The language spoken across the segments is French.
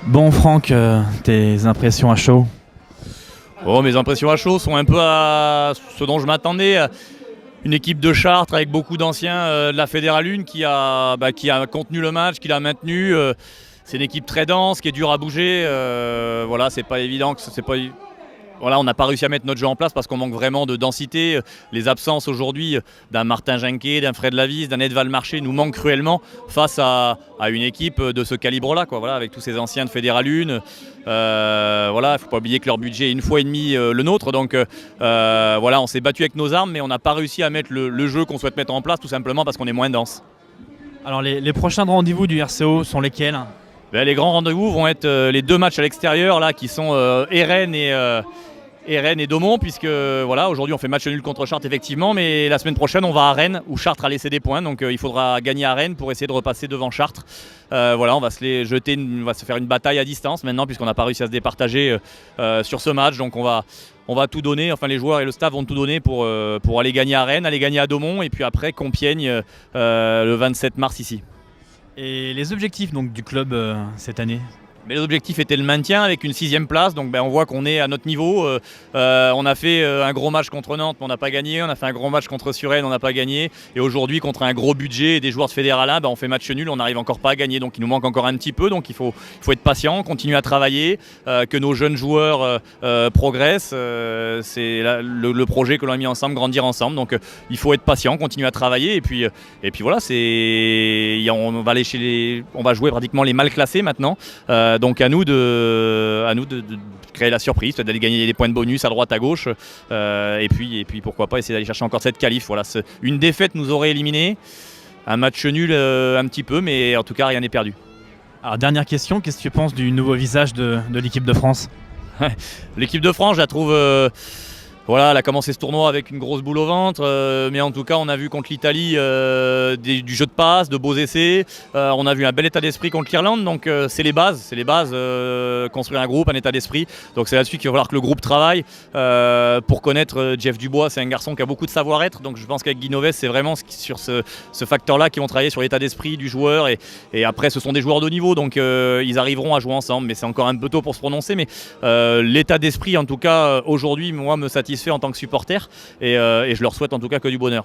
Bon Franck, tes impressions à chaud? Oh, mes impressions à chaud sont un peu à ce dont je m'attendais. Une équipe de Chartres avec beaucoup d'anciens de la Fédérale 1 qui a contenu le match, qui l'a maintenu. C'est une équipe très dense, qui est dure à bouger. Voilà, c'est pas évident que c'est pas. Voilà, on n'a pas réussi à mettre notre jeu en place parce qu'on manque vraiment de densité. Les absences aujourd'hui d'un Martin Jenquet, d'un Fred Lavis, d'un Ed Valmarché nous manquent cruellement face à une équipe de ce calibre-là, quoi. Voilà, avec tous ces anciens de Fédérale 1. Voilà, il ne faut pas oublier que leur budget est une fois et demie le nôtre. Donc voilà, on s'est battu avec nos armes, mais on n'a pas réussi à mettre le jeu qu'on souhaite mettre en place, tout simplement parce qu'on est moins dense. Alors les prochains rendez-vous du RCO sont lesquels? Les grands rendez-vous vont être les deux matchs à l'extérieur là, qui sont Rennes et Daumont, puisque voilà, aujourd'hui on fait match nul contre Chartres effectivement, mais la semaine prochaine on va à Rennes où Chartres a laissé des points, donc il faudra gagner à Rennes pour essayer de repasser devant Chartres. Voilà, on va se faire une bataille à distance maintenant puisqu'on n'a pas réussi à se départager sur ce match, donc on va tout donner, enfin les joueurs et le staff vont tout donner pour aller gagner à Rennes, aller gagner à Daumont et puis après Compiègne le 27 mars ici. Et les objectifs donc, du club cette année? Mais l'objectif était le maintien avec une 6e place, donc on voit qu'on est à notre niveau. On a fait un gros match contre Nantes, mais on n'a pas gagné. On a fait un gros match contre Suresnes, on n'a pas gagné. Et aujourd'hui, contre un gros budget et des joueurs de Fédéral 1, on fait match nul, on n'arrive encore pas à gagner. Donc il nous manque encore un petit peu, donc il faut être patient, continuer à travailler, que nos jeunes joueurs progressent. C'est le projet que l'on a mis ensemble, grandir ensemble. Donc il faut être patient, continuer à travailler. Et puis voilà, on va jouer pratiquement les mal classés maintenant. Donc à nous de créer la surprise, d'aller gagner des points de bonus à droite à gauche et puis pourquoi pas essayer d'aller chercher encore cette qualif. Voilà, une défaite nous aurait éliminé, un match nul un petit peu, mais en tout cas rien n'est perdu. Alors dernière question, qu'est-ce que tu penses du nouveau visage de l'équipe de France? L'équipe de France, je la trouve... Voilà, elle a commencé ce tournoi avec une grosse boule au ventre, mais en tout cas on a vu contre l'Italie du jeu de passe, de beaux essais, on a vu un bel état d'esprit contre l'Irlande, donc c'est les bases, construire un groupe, un état d'esprit, donc c'est là-dessus qu'il va falloir que le groupe travaille pour connaître Jeff Dubois. C'est un garçon qui a beaucoup de savoir-être, donc je pense qu'avec Guy Novès c'est vraiment sur ce facteur-là qu'ils vont travailler, sur l'état d'esprit du joueur, et après ce sont des joueurs de haut niveau, donc ils arriveront à jouer ensemble, mais c'est encore un peu tôt pour se prononcer, mais l'état d'esprit en tout cas aujourd'hui moi me satisfait en tant que supporter et je leur souhaite en tout cas que du bonheur.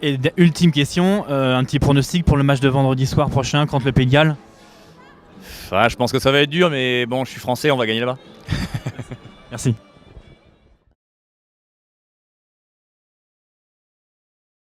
Et ultime question, un petit pronostic pour le match de vendredi soir prochain contre le Pays de Galles? Je pense que ça va être dur, mais bon, je suis français, on va gagner là-bas. Merci.